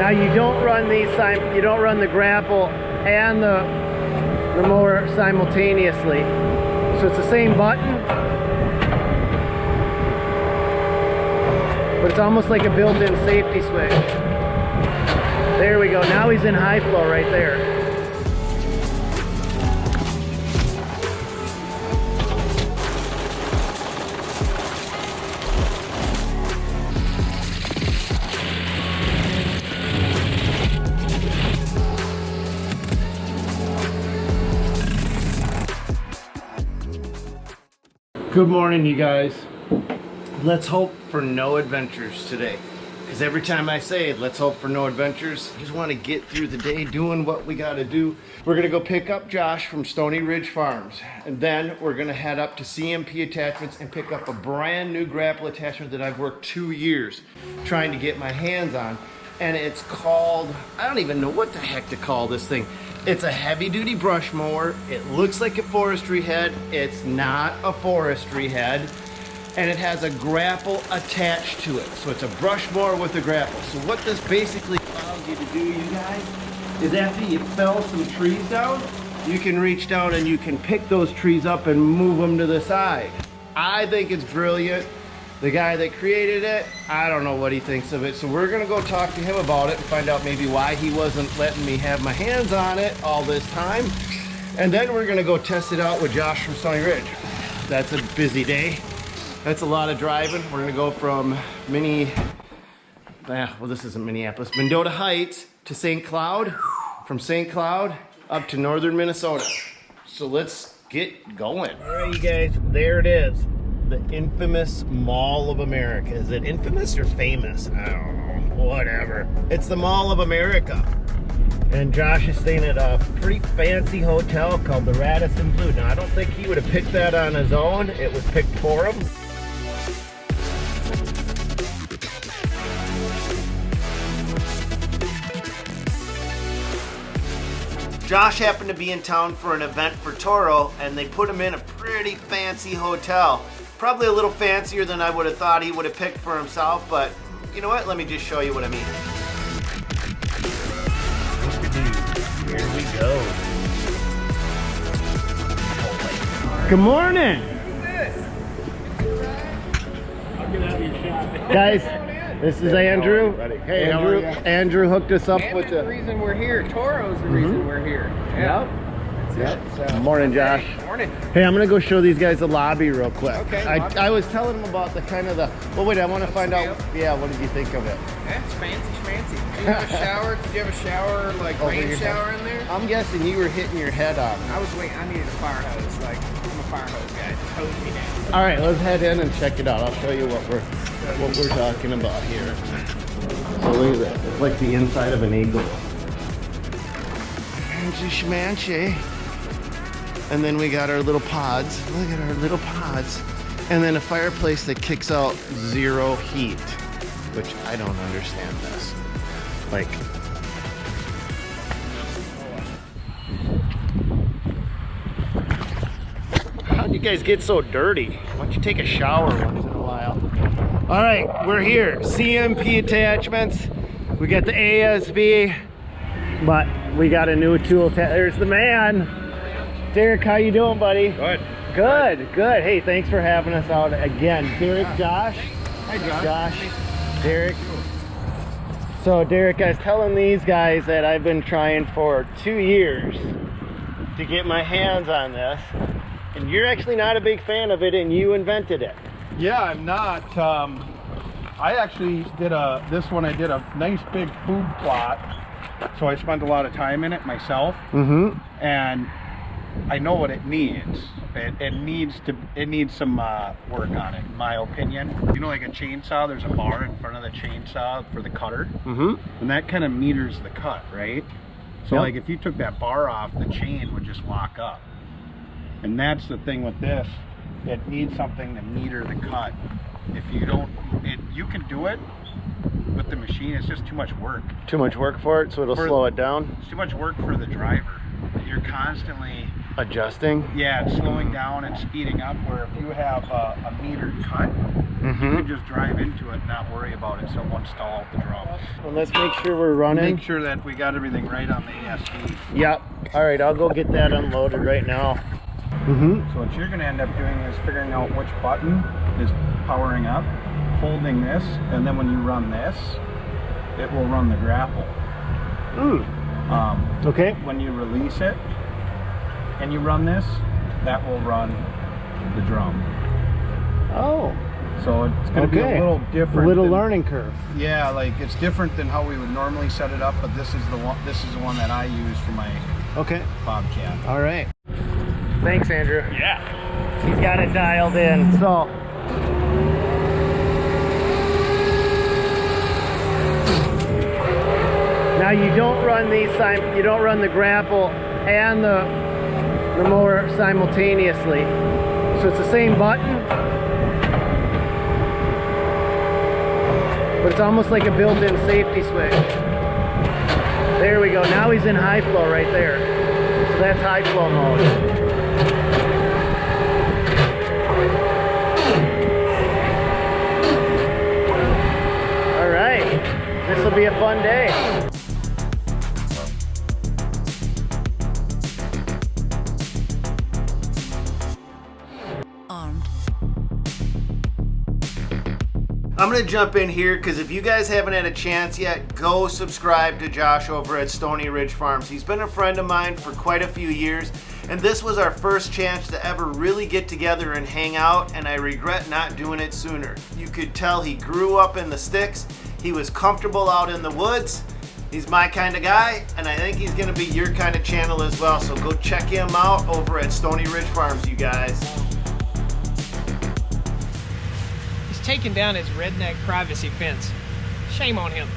Now you don't run you don't run the grapple and the mower simultaneously. So it's the same button, but it's almost like a built-in safety switch. There we go. Now he's in high flow right there. Good morning, you guys. Let's hope for no adventures today. Because every time I say let's hope for no adventures, I just want to get through the day doing what we got to do. We're going to go pick up Josh from Stony Ridge Farms. And then we're going to head up to CMP Attachments and pick up a brand new grapple attachment that I've worked 2 years trying to get my hands on. And it's called, I don't even know what the heck to call this thing. It's a heavy-duty brush mower. It looks like a forestry head. It's not a forestry head. And it has a grapple attached to it. So it's a brush mower with a grapple. So what this basically allows you to do, you guys, is after you fell some trees down, you can reach down and you can pick those trees up and move them to the side. I think it's brilliant. The guy that created it, I don't know what he thinks of it. So we're gonna go talk to him about it and find out maybe why he wasn't letting me have my hands on it all this time. And then we're gonna go test it out with Josh from Stony Ridge. That's a busy day. That's a lot of driving. We're gonna go from well, this isn't Minneapolis, Mendota Heights to St. Cloud, from St. Cloud up to northern Minnesota. So let's get going. All right, you guys, there it is. The infamous Mall of America. Is it infamous or famous? I don't know, whatever. It's the Mall of America. And Josh is staying at a pretty fancy hotel called the Radisson Blu. Now, I don't think he would have picked that on his own. It was picked for him. Josh happened to be in town for an event for Toro, and they put him in a pretty fancy hotel. Probably a little fancier than I would have thought he would have picked for himself, but you know what? Let me just show you what I mean. Here we go. Good morning. I'll get out of your shot. Guys, this is Andrew. Hey, Andrew, Andrew hooked us up with the reason we're here. Toro's the reason we're here. Yep. Yep. So, morning, Josh. Morning. Hey, I'm gonna go show these guys the lobby real quick. Okay. I was telling them about the kind of the. Well, wait. I want to find out. Yeah. What did you think of it? Yeah, it's fancy schmancy. Did you have a shower? Did you have a shower, like rain shower in there? I'm guessing you were hitting your head on. I was waiting. I needed a fire hose. Like I'm a fire hose guy. Just hose me down. All right, let's head in and check it out. I'll show you what we're talking about here. So look at that. It's like the inside of an eagle. Fancy schmancy. And then we got our little pods. Look at our little pods. And then a fireplace that kicks out 0 heat, which I don't understand this. Like, how'd you guys get so dirty? Why don't you take a shower once in a while? All right, we're here. CMP Attachments. We got the ASB, but we got a new tool. There's the man. Derek, how you doing, buddy? Good. Good, good. Hey, thanks for having us out again. Derek, Josh. Hi, Josh. Josh, Derek. So, Derek, I was telling these guys that I've been trying for 2 years to get my hands on this, and you're actually not a big fan of it, and you invented it. Yeah, I'm not. I actually did this one I did a nice big food plot, so I spent a lot of time in it myself. Mm-hmm. And I know what it needs. It needs some work on it, in my opinion. You know, like a chainsaw, there's a bar in front of the chainsaw for the cutter, and that kind of meters the cut, right? So, like, if you took that bar off, the chain would just lock up. And that's the thing with this. It needs something to meter the cut. If you don't, you can do it with the machine. It's just too much work. Too much work for it, so it'll slow it down. It's too much work for the driver. You're constantly adjusting. Yeah, it's slowing down and speeding up, where if you have a meter cut, you Mm-hmm. can just drive into it and not worry about it, so it won't stall out the drum. Well, let's make sure we're running. Make sure that we got everything right on the ESD. Yep. All right, I'll go get that unloaded right now. Mm-hmm. So what you're going to end up doing is figuring out which button is powering up, holding this, and then when you run this, it will run the grapple. Okay. When you release it and you run this, that will run the drum. Oh. So it's going to be a little different. A little learning curve. Yeah, like it's different than how we would normally set it up, but this is the one. This is the one that I use for my Bobcat. All right. Thanks, Andrew. Yeah. He's got it dialed in. So. Now you don't run these. You don't run the grapple and the mower simultaneously. So it's the same button, but it's almost like a built-in safety switch. There we go. Now he's in high flow right there. So that's high flow mode. All right. This will be a fun day. I'm gonna jump in here because if you guys haven't had a chance yet, go subscribe to Josh over at Stony Ridge Farms. He's been a friend of mine for quite a few years, and this was our first chance to ever really get together and hang out, and I regret not doing it sooner. You could tell he grew up in the sticks, he was comfortable out in the woods, he's my kind of guy, and I think he's gonna be your kind of channel as well, so go check him out over at Stony Ridge Farms, you guys. Taking down his redneck privacy fence. Shame on him.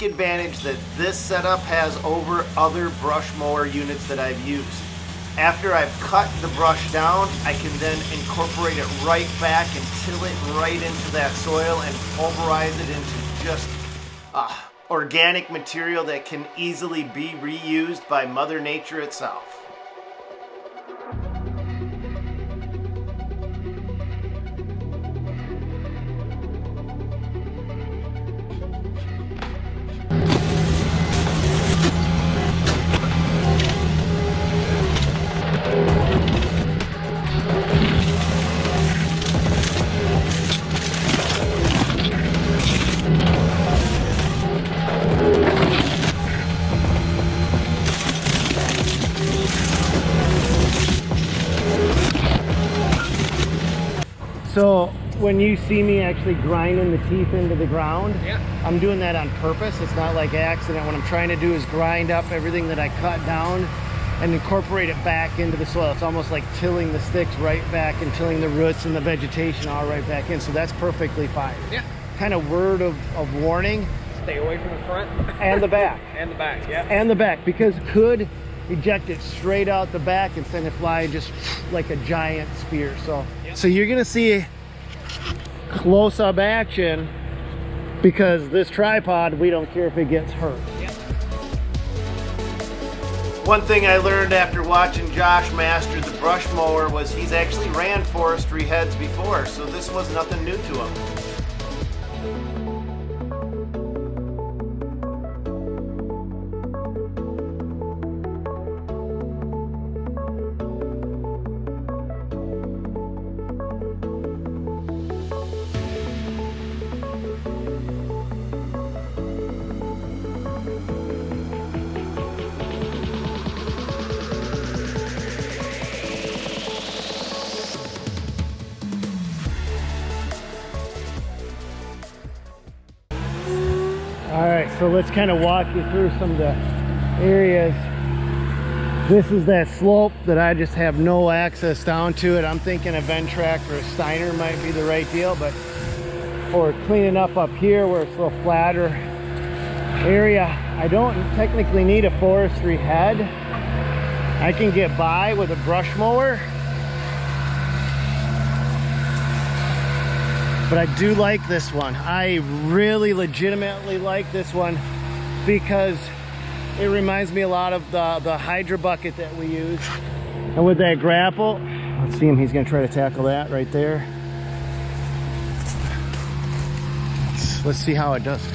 Advantage that this setup has over other brush mower units that I've used. After I've cut the brush down, I can then incorporate it right back and till it right into that soil and pulverize it into just organic material that can easily be reused by Mother Nature itself. So when you see me actually grinding the teeth into the ground, I'm doing that on purpose. It's not like accident. What I'm trying to do is grind up everything that I cut down and incorporate it back into the soil. It's almost like tilling the sticks right back and tilling the roots and the vegetation all right back in. So that's perfectly fine. Yeah. Kind of word of warning. Stay away from the front. And the back. And the back, yeah. And the back, because could eject it straight out the back and send it flying just like a giant spear. So, so you're gonna see close-up action because this tripod, we don't care if it gets hurt. Yep. One thing I learned after watching Josh master the brush mower was he's actually ran forestry heads before, so this was nothing new to him. All right, so let's kind of walk you through some of the areas. This is that slope that I just have no access down to it. I'm thinking a Ventrac or a Steiner might be the right deal, but for cleaning up here where it's a little flatter area, I don't technically need a forestry head. I can get by with a brush mower. But I do like this one. I really legitimately like this one because it reminds me a lot of the Hydra bucket that we use. And with that grapple, let's see him, he's gonna try to tackle that right there. Let's see how it does.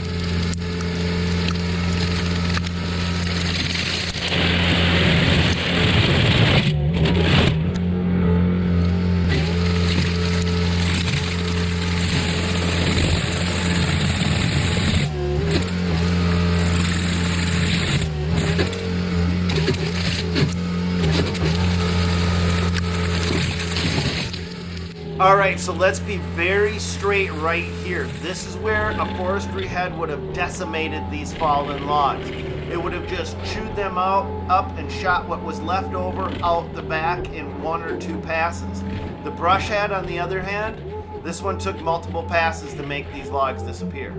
All right, so let's be very straight right here. This is where a forestry head would have decimated these fallen logs. It would have just chewed them out, up and shot what was left over out the back in 1 or 2 passes. The brush head, on the other hand, this one took multiple passes to make these logs disappear.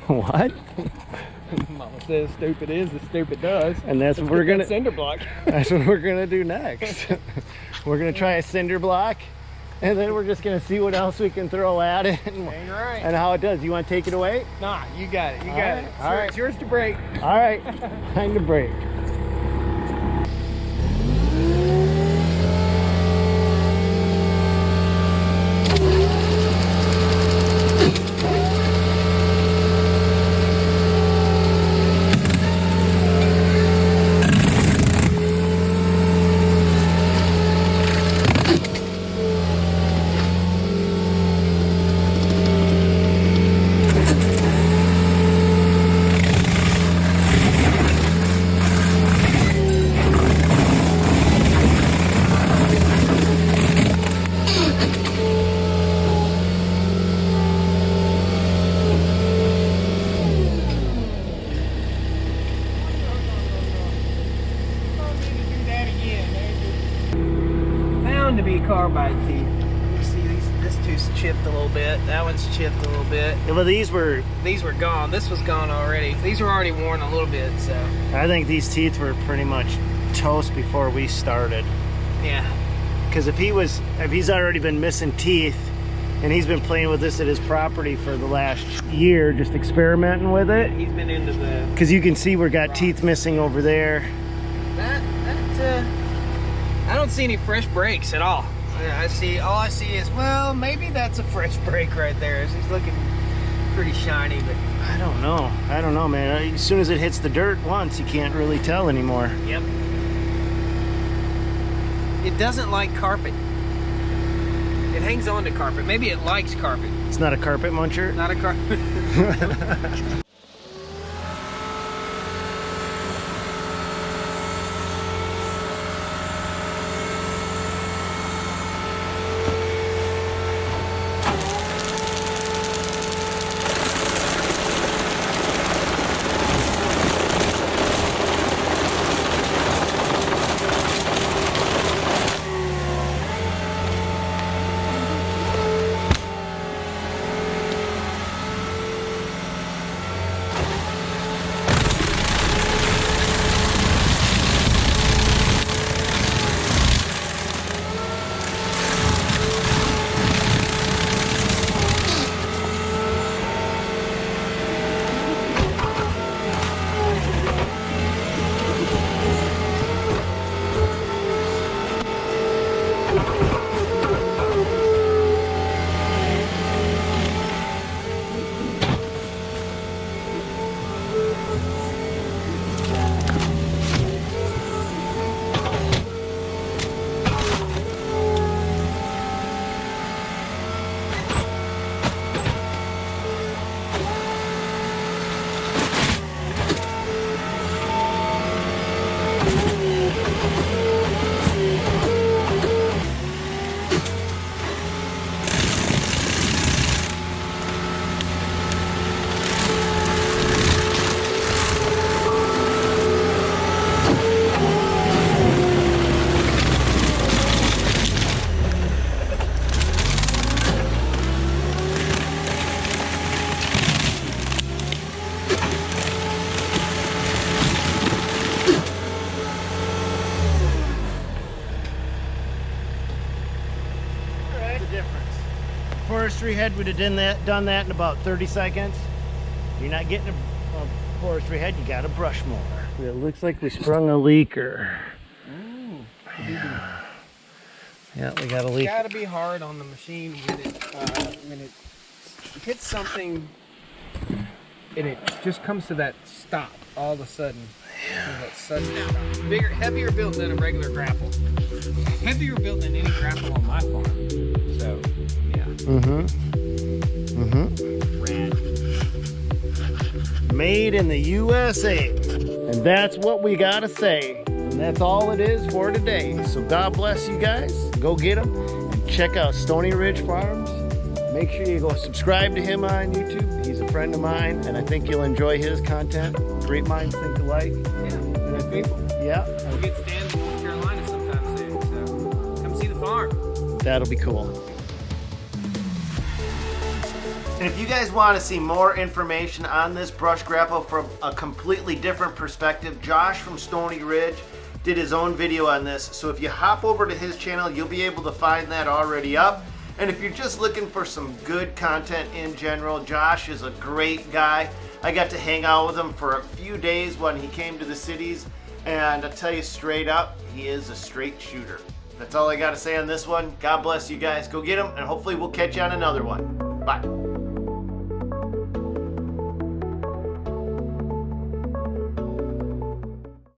What? Mama says stupid is as stupid does. And that's what we're gonna cinder block. That's what we're gonna do next. We're gonna try a cinder block, and then we're just gonna see what else we can throw at it and, Dang right. and how it does. You want to take it away? Nah, you got it. You All got right, it. all right. It's yours to break. All right, time to break. Bound to be carbide teeth. You see this tooth's chipped a little bit. That one's chipped a little bit. Well, these were gone. This was gone already. These were already worn a little bit, so. I think these teeth were pretty much toast before we started. Yeah. Because if he's already been missing teeth, and he's been playing with this at his property for the last year, just experimenting with it. He's been into the. Because you can see we've got teeth missing over there. I don't see any fresh breaks at all. All I see is, well, maybe that's a fresh break right there. He's looking pretty shiny, but I don't know, man. As soon as it hits the dirt once, you can't really tell anymore. yep. It doesn't like carpet. It hangs on to carpet. Maybe it likes carpet. It's not a carpet muncher. Not a carpet. forestry head would have done that in about 30 seconds. You're not getting a forestry head, you got a brush mower. It looks like we sprung a leaker. Ooh. Yeah, we got a leak. It's gotta be hard on the machine when it hits something and it just comes to that stop all of a sudden. That sudden stop. Bigger, heavier built than a regular grapple. Heavier built than any grapple on my farm. So, yeah. Rad. Made in the USA. And that's what we gotta say. And that's all it is for today. So God bless you guys. Go get them and check out Stony Ridge Farms. Make sure you go subscribe to him on YouTube. He's a friend of mine, and I think you'll enjoy his content. Great minds think alike. Yeah, good people. Yeah. We'll get Stan in North Carolina sometime soon, so come see the farm. That'll be cool. And if you guys want to see more information on this brush grapple from a completely different perspective, Josh from Stony Ridge did his own video on this. So if you hop over to his channel, you'll be able to find that already up. And if you're just looking for some good content in general, Josh is a great guy. I got to hang out with him for a few days when he came to the cities, and I'll tell you straight up, he is a straight shooter. That's all I got to say on this one. God bless you guys. Go get him, and hopefully we'll catch you on another one. Bye.